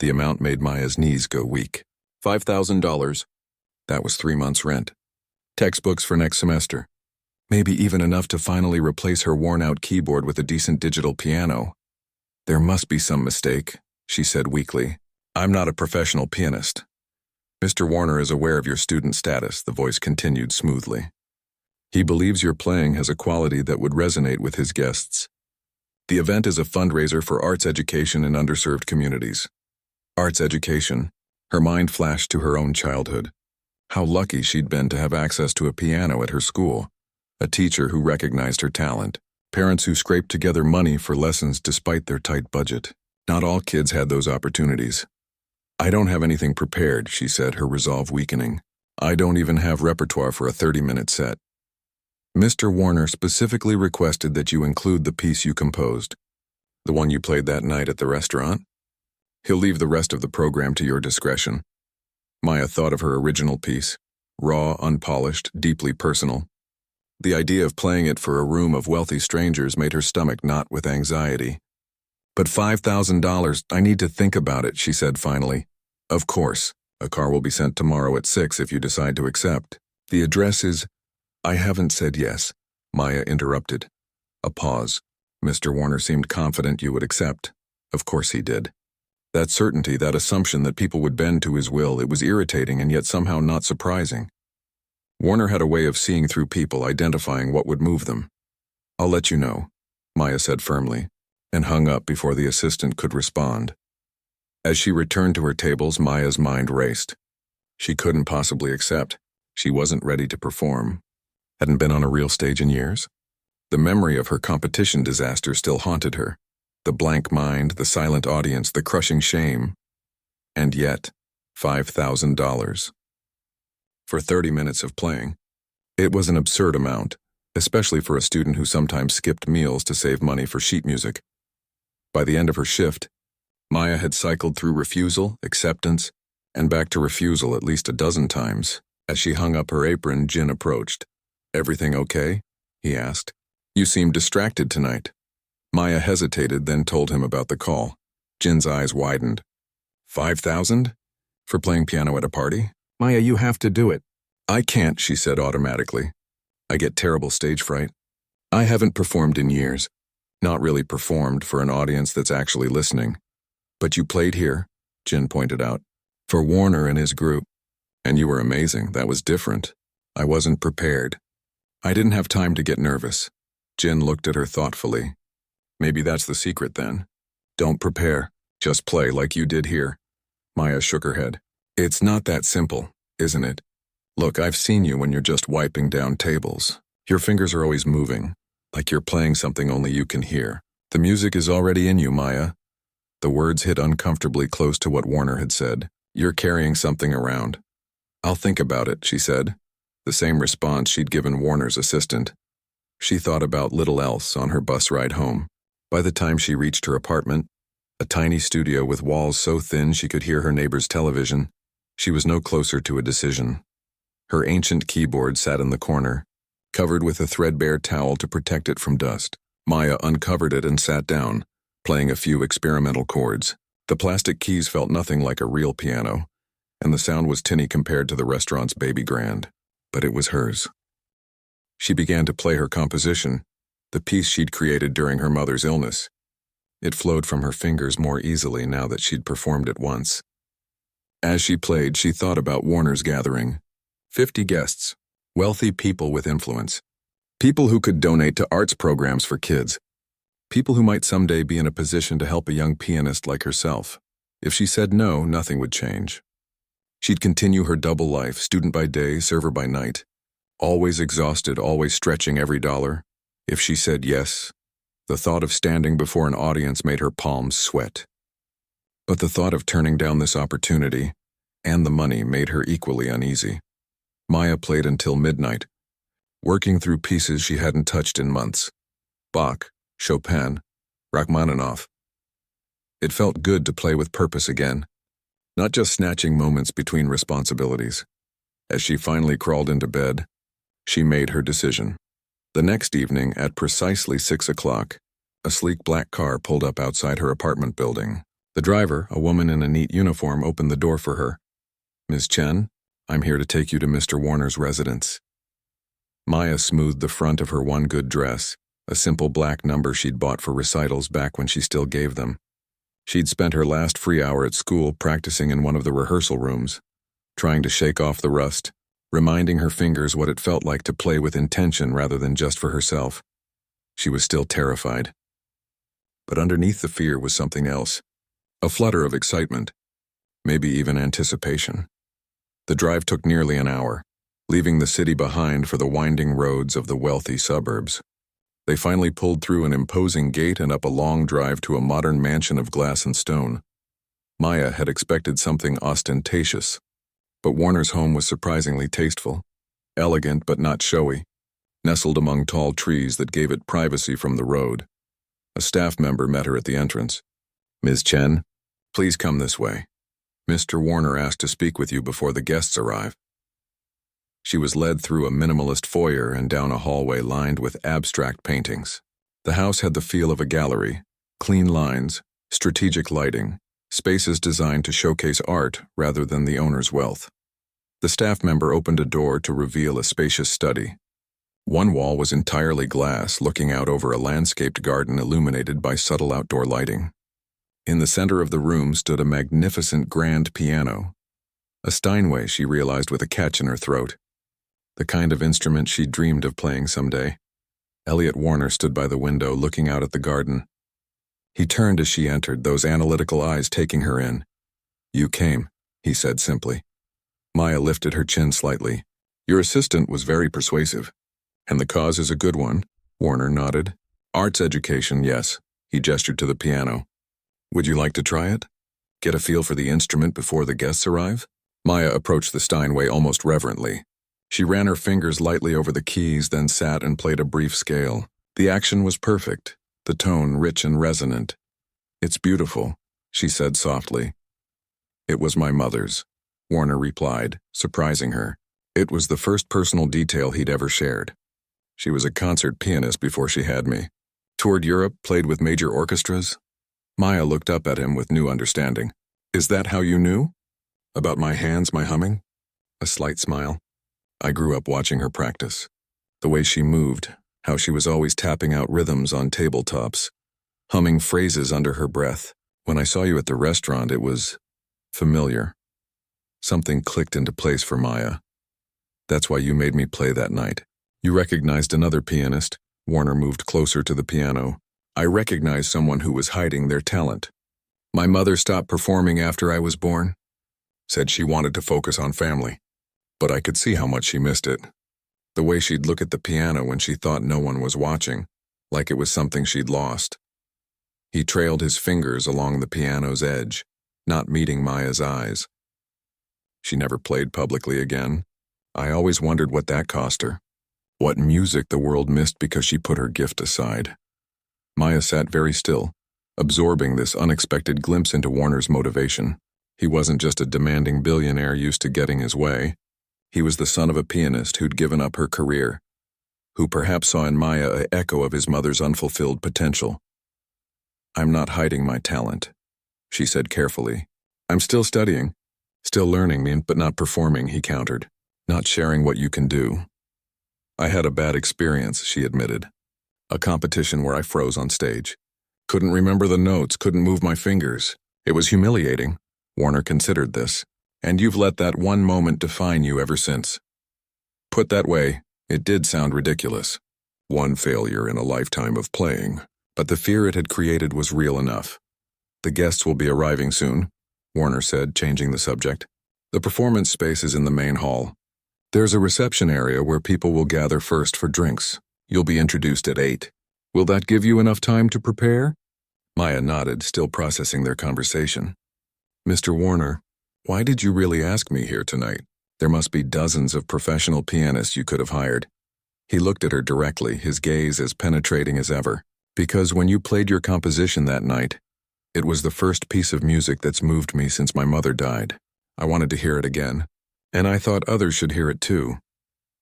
The amount made Maya's knees go weak. $5,000. That was 3 months' rent. Textbooks for next semester. Maybe even enough to finally replace her worn-out keyboard with a decent digital piano. There must be some mistake, she said weakly. I'm not a professional pianist. Mr. Warner is aware of your student status, the voice continued smoothly. He believes your playing has a quality that would resonate with his guests. The event is a fundraiser for arts education in underserved communities. Arts education. Her mind flashed to her own childhood. How lucky she'd been to have access to a piano at her school, a teacher who recognized her talent, parents who scraped together money for lessons despite their tight budget. Not all kids had those opportunities. I don't have anything prepared, she said, her resolve weakening. I don't even have repertoire for a 30-minute set. Mr. Warner specifically requested that you include the piece you composed, the one you played that night at the restaurant. He'll leave the rest of the program to your discretion. Maya thought of her original piece, raw, unpolished, deeply personal. The idea of playing it for a room of wealthy strangers made her stomach knot with anxiety. But $5,000, I need to think about it, she said finally. Of course, a car will be sent tomorrow at 6 if you decide to accept. The address is... I haven't said yes, Maya interrupted. A pause. Mr. Warner seemed confident you would accept. Of course he did. That certainty, that assumption that people would bend to his will, it was irritating and yet somehow not surprising. Warner had a way of seeing through people, identifying what would move them. I'll let you know, Maya said firmly, and hung up before the assistant could respond. As she returned to her tables, Maya's mind raced. She couldn't possibly accept. She wasn't ready to perform. Hadn't been on a real stage in years. The memory of her competition disaster still haunted her. The blank mind, the silent audience, the crushing shame. And yet, $5,000. For 30 minutes of playing. It was an absurd amount, especially for a student who sometimes skipped meals to save money for sheet music. By the end of her shift, Maya had cycled through refusal, acceptance, and back to refusal at least a dozen times. As she hung up her apron, Jin approached. Everything okay? He asked. You seem distracted tonight. Maya hesitated, then told him about the call. Jin's eyes widened. 5,000? For playing piano at a party? Maya, you have to do it. I can't, she said automatically. I get terrible stage fright. I haven't performed in years. Not really performed for an audience that's actually listening. But you played here, Jin pointed out, for Warner and his group. And you were amazing. That was different. I wasn't prepared. I didn't have time to get nervous. Jin looked at her thoughtfully. Maybe that's the secret then. Don't prepare. Just play like you did here. Maya shook her head. It's not that simple, isn't it? Look, I've seen you when you're just wiping down tables. Your fingers are always moving, like you're playing something only you can hear. The music is already in you, Maya. The words hit uncomfortably close to what Warner had said. You're carrying something around. I'll think about it, she said. The same response she'd given Warner's assistant. She thought about little else on her bus ride home. By the time she reached her apartment, a tiny studio with walls so thin she could hear her neighbor's television, she was no closer to a decision. Her ancient keyboard sat in the corner, covered with a threadbare towel to protect it from dust. Maya uncovered it and sat down, playing a few experimental chords. The plastic keys felt nothing like a real piano, and the sound was tinny compared to the restaurant's baby grand. But it was hers. She began to play her composition, the piece she'd created during her mother's illness. It flowed from her fingers more easily now that she'd performed it once. As she played, she thought about Warner's gathering. 50 guests, wealthy people with influence, people who could donate to arts programs for kids, people who might someday be in a position to help a young pianist like herself. If she said no, nothing would change. She'd continue her double life, student by day, server by night, always exhausted, always stretching every dollar. If she said yes, the thought of standing before an audience made her palms sweat. But the thought of turning down this opportunity and the money made her equally uneasy. Maya played until midnight, working through pieces she hadn't touched in months. Bach, Chopin, Rachmaninoff. It felt good to play with purpose again, not just snatching moments between responsibilities. As she finally crawled into bed, she made her decision. The next evening, at precisely 6 o'clock, a sleek black car pulled up outside her apartment building. The driver, a woman in a neat uniform, opened the door for her. "Ms. Chen, I'm here to take you to Mr. Warner's residence." Maya smoothed the front of her one good dress, a simple black number she'd bought for recitals back when she still gave them. She'd spent her last free hour at school practicing in one of the rehearsal rooms, trying to shake off the rust, reminding her fingers what it felt like to play with intention rather than just for herself. She was still terrified. But underneath the fear was something else, a flutter of excitement, maybe even anticipation. The drive took nearly an hour, leaving the city behind for the winding roads of the wealthy suburbs. They finally pulled through an imposing gate and up a long drive to a modern mansion of glass and stone. Maya had expected something ostentatious, but Warner's home was surprisingly tasteful, elegant but not showy, nestled among tall trees that gave it privacy from the road. A staff member met her at the entrance. "Ms. Chen, please come this way. Mr. Warner asked to speak with you before the guests arrive." She was led through a minimalist foyer and down a hallway lined with abstract paintings. The house had the feel of a gallery, clean lines, strategic lighting, spaces designed to showcase art rather than the owner's wealth. The staff member opened a door to reveal a spacious study. One wall was entirely glass, looking out over a landscaped garden illuminated by subtle outdoor lighting. In the center of the room stood a magnificent grand piano, a Steinway, she realized, with a catch in her throat. The kind of instrument she dreamed of playing someday. Elliot Warner stood by the window, looking out at the garden. He turned as she entered, those analytical eyes taking her in. "You came," he said simply. Maya lifted her chin slightly. "Your assistant was very persuasive. And the cause is a good one," Warner nodded. "Arts education, yes." He gestured to the piano. "Would you like to try it? Get a feel for the instrument before the guests arrive?" Maya approached the Steinway almost reverently. She ran her fingers lightly over the keys, then sat and played a brief scale. The action was perfect, the tone rich and resonant. "It's beautiful," she said softly. "It was my mother's," Warner replied, surprising her. It was the first personal detail he'd ever shared. "She was a concert pianist before she had me. Toured Europe, played with major orchestras." Maya looked up at him with new understanding. "Is that how you knew? About my hands, my humming?" A slight smile. "I grew up watching her practice. The way she moved, how she was always tapping out rhythms on tabletops, humming phrases under her breath. When I saw you at the restaurant, it was familiar. Something clicked into place for Maya. That's why you made me play that night. You recognized another pianist." Warner moved closer to the piano. "I recognized someone who was hiding their talent. My mother stopped performing after I was born. Said she wanted to focus on family. But I could see how much she missed it. The way she'd look at the piano when she thought no one was watching, like it was something she'd lost." He trailed his fingers along the piano's edge, not meeting Maya's eyes. "She never played publicly again. I always wondered what that cost her. What music the world missed because she put her gift aside." Maya sat very still, absorbing this unexpected glimpse into Warner's motivation. He wasn't just a demanding billionaire used to getting his way. He was the son of a pianist who'd given up her career, who perhaps saw in Maya an echo of his mother's unfulfilled potential. "I'm not hiding my talent," she said carefully. "I'm still studying, still learning, but not performing," he countered. "Not sharing what you can do." "I had a bad experience," she admitted. "A competition where I froze on stage. Couldn't remember the notes, couldn't move my fingers. It was humiliating." Warner considered this. "And you've let that one moment define you ever since." Put that way, it did sound ridiculous. One failure in a lifetime of playing, but the fear it had created was real enough. "The guests will be arriving soon," Warner said, changing the subject. "The performance space is in the main hall. There's a reception area where people will gather first for drinks. You'll be introduced at 8. Will that give you enough time to prepare?" Maya nodded, still processing their conversation. "Mr. Warner, why did you really ask me here tonight? There must be dozens of professional pianists you could have hired." He looked at her directly, his gaze as penetrating as ever. "Because when you played your composition that night, it was the first piece of music that's moved me since my mother died. I wanted to hear it again, and I thought others should hear it too."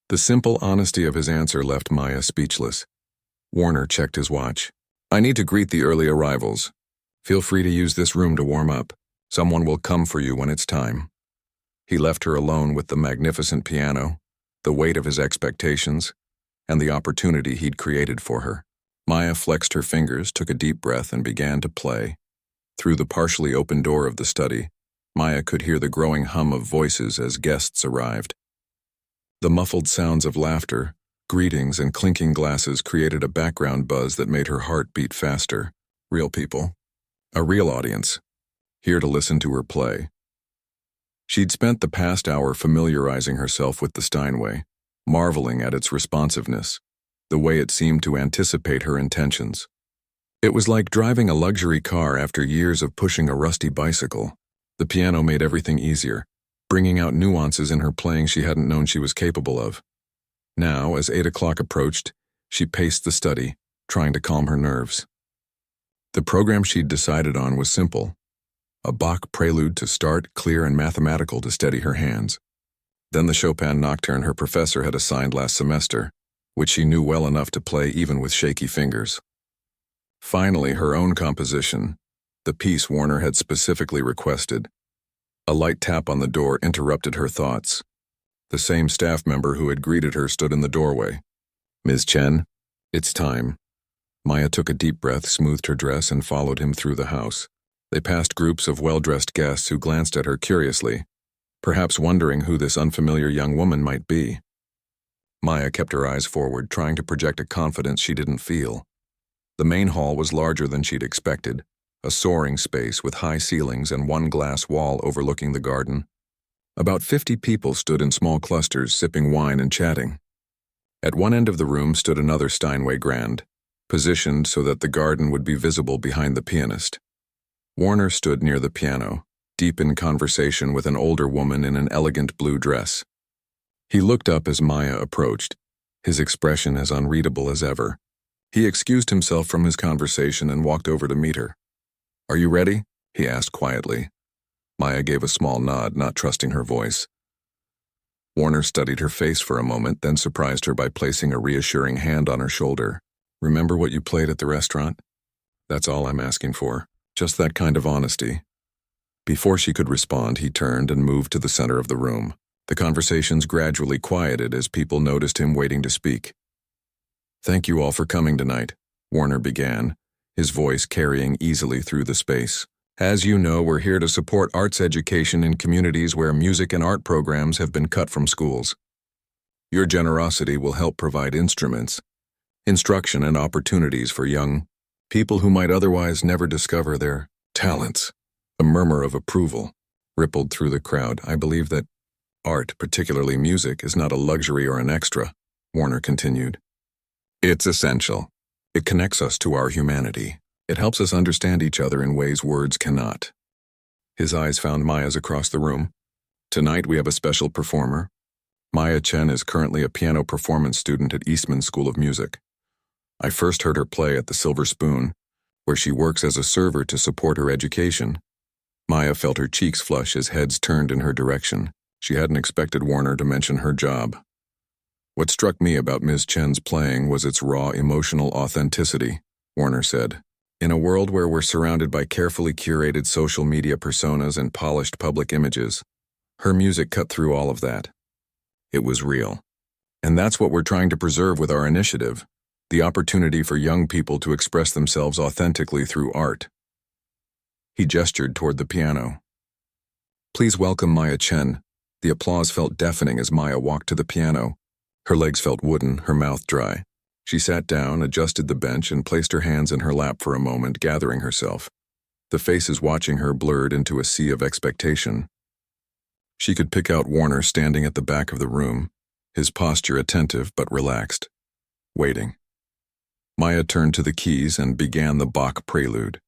The simple honesty of his answer left Maya speechless. Warner checked his watch. "I need to greet the early arrivals. Feel free to use this room to warm up. Someone will come for you when it's time." He left her alone with the magnificent piano, the weight of his expectations, and the opportunity he'd created for her. Maya flexed her fingers, took a deep breath, and began to play. Through the partially open door of the study, Maya could hear the growing hum of voices as guests arrived. The muffled sounds of laughter, greetings, and clinking glasses created a background buzz that made her heart beat faster. Real people. A real audience. Here to listen to her play. She'd spent the past hour familiarizing herself with the Steinway, marveling at its responsiveness, the way it seemed to anticipate her intentions. It was like driving a luxury car after years of pushing a rusty bicycle. The piano made everything easier, bringing out nuances in her playing she hadn't known she was capable of. Now, as 8 o'clock approached, she paced the study, trying to calm her nerves. The program she'd decided on was simple. A Bach prelude to start, clear and mathematical to steady her hands. Then the Chopin nocturne her professor had assigned last semester, which she knew well enough to play even with shaky fingers. Finally, her own composition, the piece Warner had specifically requested. A light tap on the door interrupted her thoughts. The same staff member who had greeted her stood in the doorway. "Ms. Chen, it's time." Maya took a deep breath, smoothed her dress, and followed him through the house. They passed groups of well-dressed guests who glanced at her curiously, perhaps wondering who this unfamiliar young woman might be. Maya kept her eyes forward, trying to project a confidence she didn't feel. The main hall was larger than she'd expected, a soaring space with high ceilings and one glass wall overlooking the garden. About 50 people stood in small clusters, sipping wine and chatting. At one end of the room stood another Steinway Grand, positioned so that the garden would be visible behind the pianist. Warner stood near the piano, deep in conversation with an older woman in an elegant blue dress. He looked up as Maya approached, his expression as unreadable as ever. He excused himself from his conversation and walked over to meet her. "Are you ready?" he asked quietly. Maya gave a small nod, not trusting her voice. Warner studied her face for a moment, then surprised her by placing a reassuring hand on her shoulder. "Remember what you played at the restaurant? That's all I'm asking for. Just that kind of honesty." Before she could respond, he turned and moved to the center of the room. The conversations gradually quieted as people noticed him waiting to speak. "Thank you all for coming tonight," Warner began, his voice carrying easily through the space. "As you know, we're here to support arts education in communities where music and art programs have been cut from schools. Your generosity will help provide instruments, instruction, and opportunities for young people who might otherwise never discover their talents." A murmur of approval rippled through the crowd. "I believe that art, particularly music, is not a luxury or an extra," Warner continued. "It's essential. It connects us to our humanity. It helps us understand each other in ways words cannot." His eyes found Maya's across the room. "Tonight we have a special performer. Maya Chen is currently a piano performance student at Eastman School of Music. I first heard her play at the Silver Spoon, where she works as a server to support her education." Maya felt her cheeks flush as heads turned in her direction. She hadn't expected Warner to mention her job. "What struck me about Ms. Chen's playing was its raw emotional authenticity," Warner said. "In a world where we're surrounded by carefully curated social media personas and polished public images, her music cut through all of that. It was real. And that's what we're trying to preserve with our initiative, the opportunity for young people to express themselves authentically through art." He gestured toward the piano. "Please welcome Maya Chen." The applause felt deafening as Maya walked to the piano. Her legs felt wooden, her mouth dry. She sat down, adjusted the bench, and placed her hands in her lap for a moment, gathering herself. The faces watching her blurred into a sea of expectation. She could pick out Warner standing at the back of the room, his posture attentive but relaxed, waiting. Maya turned to the keys and began the Bach prelude.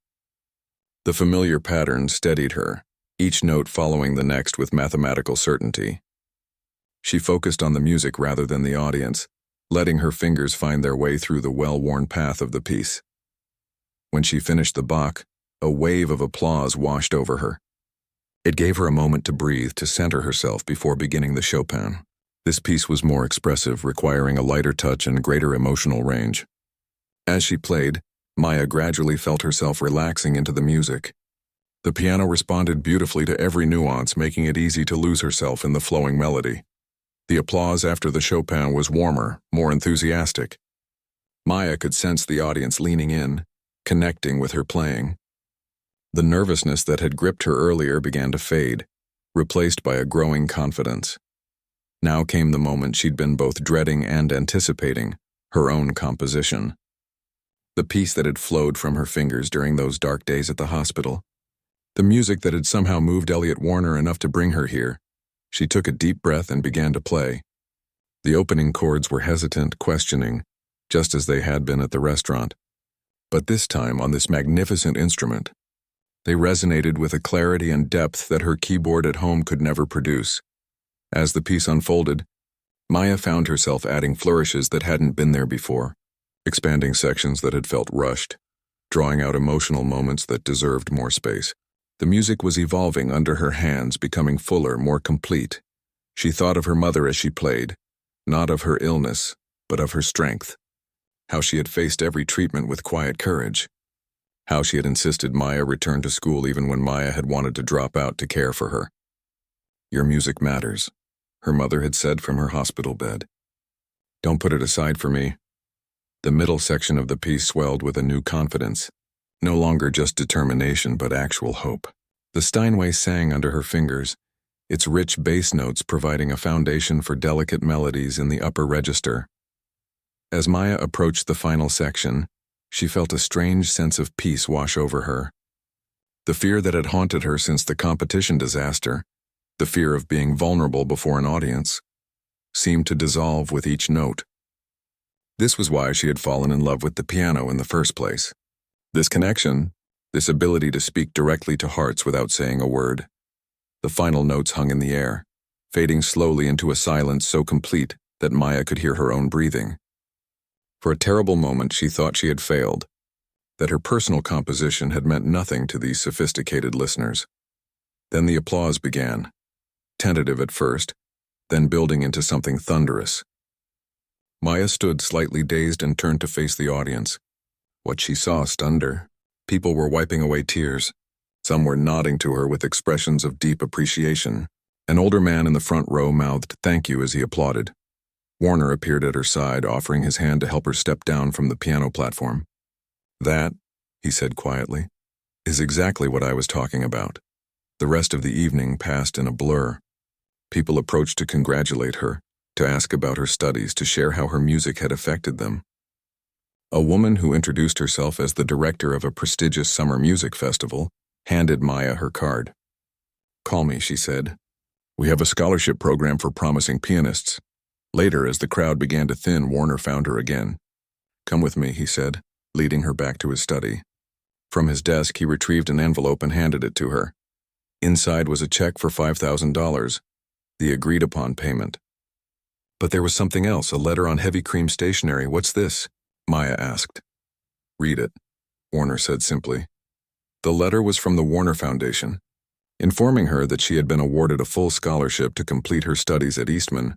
The familiar pattern steadied her, each note following the next with mathematical certainty. She focused on the music rather than the audience, letting her fingers find their way through the well-worn path of the piece. When she finished the Bach, a wave of applause washed over her. It gave her a moment to breathe, to center herself before beginning the Chopin. This piece was more expressive, requiring a lighter touch and greater emotional range. As she played, Maya gradually felt herself relaxing into the music. The piano responded beautifully to every nuance, making it easy to lose herself in the flowing melody. The applause after the Chopin was warmer, more enthusiastic. Maya could sense the audience leaning in, connecting with her playing. The nervousness that had gripped her earlier began to fade, replaced by a growing confidence. Now came the moment she'd been both dreading and anticipating, her own composition. The piece that had flowed from her fingers during those dark days at the hospital. The music that had somehow moved Elliot Warner enough to bring her here. She took a deep breath and began to play. The opening chords were hesitant, questioning, just as they had been at the restaurant. But this time on this magnificent instrument, they resonated with a clarity and depth that her keyboard at home could never produce. As the piece unfolded, Maya found herself adding flourishes that hadn't been there before, expanding sections that had felt rushed, drawing out emotional moments that deserved more space. The music was evolving under her hands, becoming fuller, more complete. She thought of her mother as she played, not of her illness, but of her strength. How she had faced every treatment with quiet courage. How she had insisted Maya return to school even when Maya had wanted to drop out to care for her. "Your music matters," her mother had said from her hospital bed. "Don't put it aside for me." The middle section of the piece swelled with a new confidence. No longer just determination, but actual hope. The Steinway sang under her fingers, its rich bass notes providing a foundation for delicate melodies in the upper register. As Maya approached the final section, she felt a strange sense of peace wash over her. The fear that had haunted her since the competition disaster, the fear of being vulnerable before an audience, seemed to dissolve with each note. This was why she had fallen in love with the piano in the first place. This connection, this ability to speak directly to hearts without saying a word. The final notes hung in the air, fading slowly into a silence so complete that Maya could hear her own breathing. For a terrible moment she thought she had failed, that her personal composition had meant nothing to these sophisticated listeners. Then the applause began, tentative at first, then building into something thunderous. Maya stood slightly dazed and turned to face the audience. What she saw stunned her. People were wiping away tears. Some were nodding to her with expressions of deep appreciation. An older man in the front row mouthed "thank you" as he applauded. Warner appeared at her side, offering his hand to help her step down from the piano platform. "That," he said quietly, "is exactly what I was talking about." The rest of the evening passed in a blur. People approached to congratulate her, to ask about her studies, to share how her music had affected them. A woman who introduced herself as the director of a prestigious summer music festival handed Maya her card. "Call me," she said. "We have a scholarship program for promising pianists." Later, as the crowd began to thin, Warner found her again. "Come with me," he said, leading her back to his study. From his desk, he retrieved an envelope and handed it to her. Inside was a check for $5,000, the agreed-upon payment. But there was something else, a letter on heavy cream stationery. "What's this?" Maya asked. "Read it," Warner said simply. The letter was from the Warner Foundation, informing her that she had been awarded a full scholarship to complete her studies at Eastman,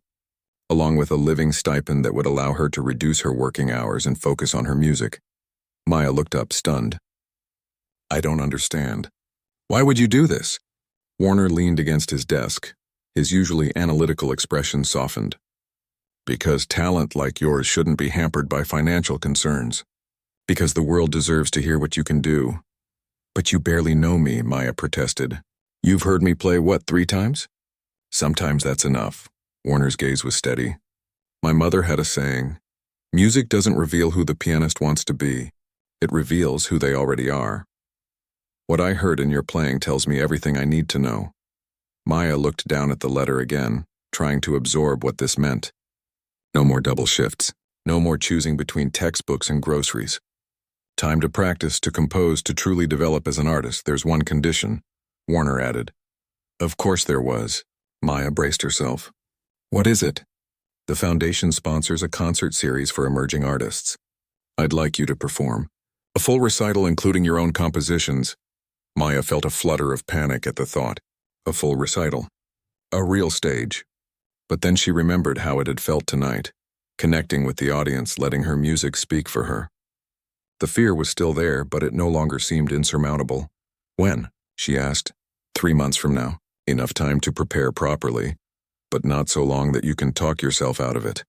along with a living stipend that would allow her to reduce her working hours and focus on her music. Maya looked up, stunned. "I don't understand. Why would you do this?" Warner leaned against his desk, his usually analytical expression softened. "Because talent like yours shouldn't be hampered by financial concerns. Because the world deserves to hear what you can do." "But you barely know me," Maya protested. "You've heard me play, what, 3 times? "Sometimes that's enough." Warner's gaze was steady. "My mother had a saying, music doesn't reveal who the pianist wants to be. It reveals who they already are. What I heard in your playing tells me everything I need to know." Maya looked down at the letter again, trying to absorb what this meant. No more double shifts. No more choosing between textbooks and groceries. Time to practice, to compose, to truly develop as an artist. "There's one condition," Warner added. Of course there was. Maya braced herself. "What is it?" The foundation sponsors a concert series for emerging artists. I'd like you to perform. A full recital including your own compositions. Maya felt a flutter of panic at the thought. A full recital. A real stage. But then she remembered how it had felt tonight, connecting with the audience, letting her music speak for her. The fear was still there, but it no longer seemed insurmountable. When? She asked. 3 months from now. Enough time to prepare properly, but not so long that you can talk yourself out of it.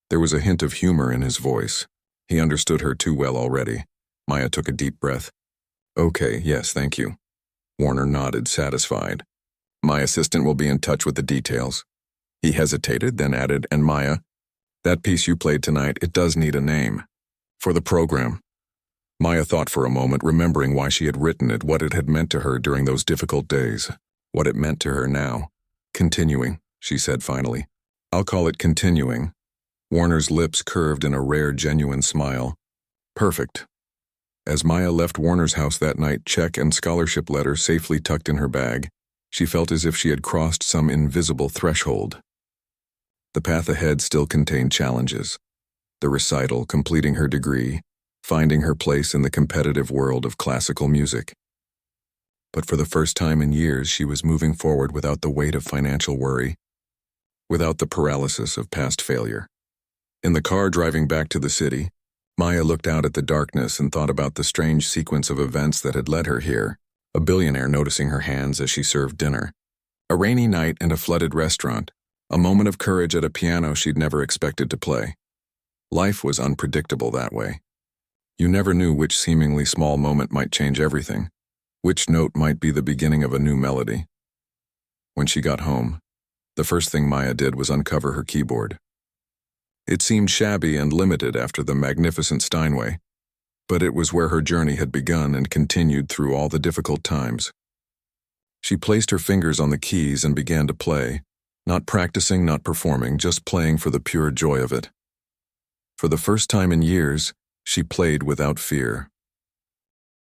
There was a hint of humor in his voice. He understood her too well already. Maya took a deep breath. Okay, yes, thank you. Warner nodded, satisfied. My assistant will be in touch with the details. He hesitated, then added, and Maya, that piece you played tonight, it does need a name. For the program. Maya thought for a moment, remembering why she had written it, what it had meant to her during those difficult days, what it meant to her now. Continuing, she said finally. I'll call it Continuing. Warner's lips curved in a rare, genuine smile. Perfect. As Maya left Warner's house that night, check and scholarship letter safely tucked in her bag, she felt as if she had crossed some invisible threshold. The path ahead still contained challenges. The recital, completing her degree, finding her place in the competitive world of classical music. But for the first time in years, she was moving forward without the weight of financial worry, without the paralysis of past failure. In the car driving back to the city, Maya looked out at the darkness and thought about the strange sequence of events that had led her here, a billionaire noticing her hands as she served dinner, a rainy night and a flooded restaurant, a moment of courage at a piano she'd never expected to play. Life was unpredictable that way. You never knew which seemingly small moment might change everything, which note might be the beginning of a new melody. When she got home, the first thing Maya did was uncover her keyboard. It seemed shabby and limited after the magnificent Steinway, but it was where her journey had begun and continued through all the difficult times. She placed her fingers on the keys and began to play, not practicing, not performing, just playing for the pure joy of it. For the first time in years, she played without fear.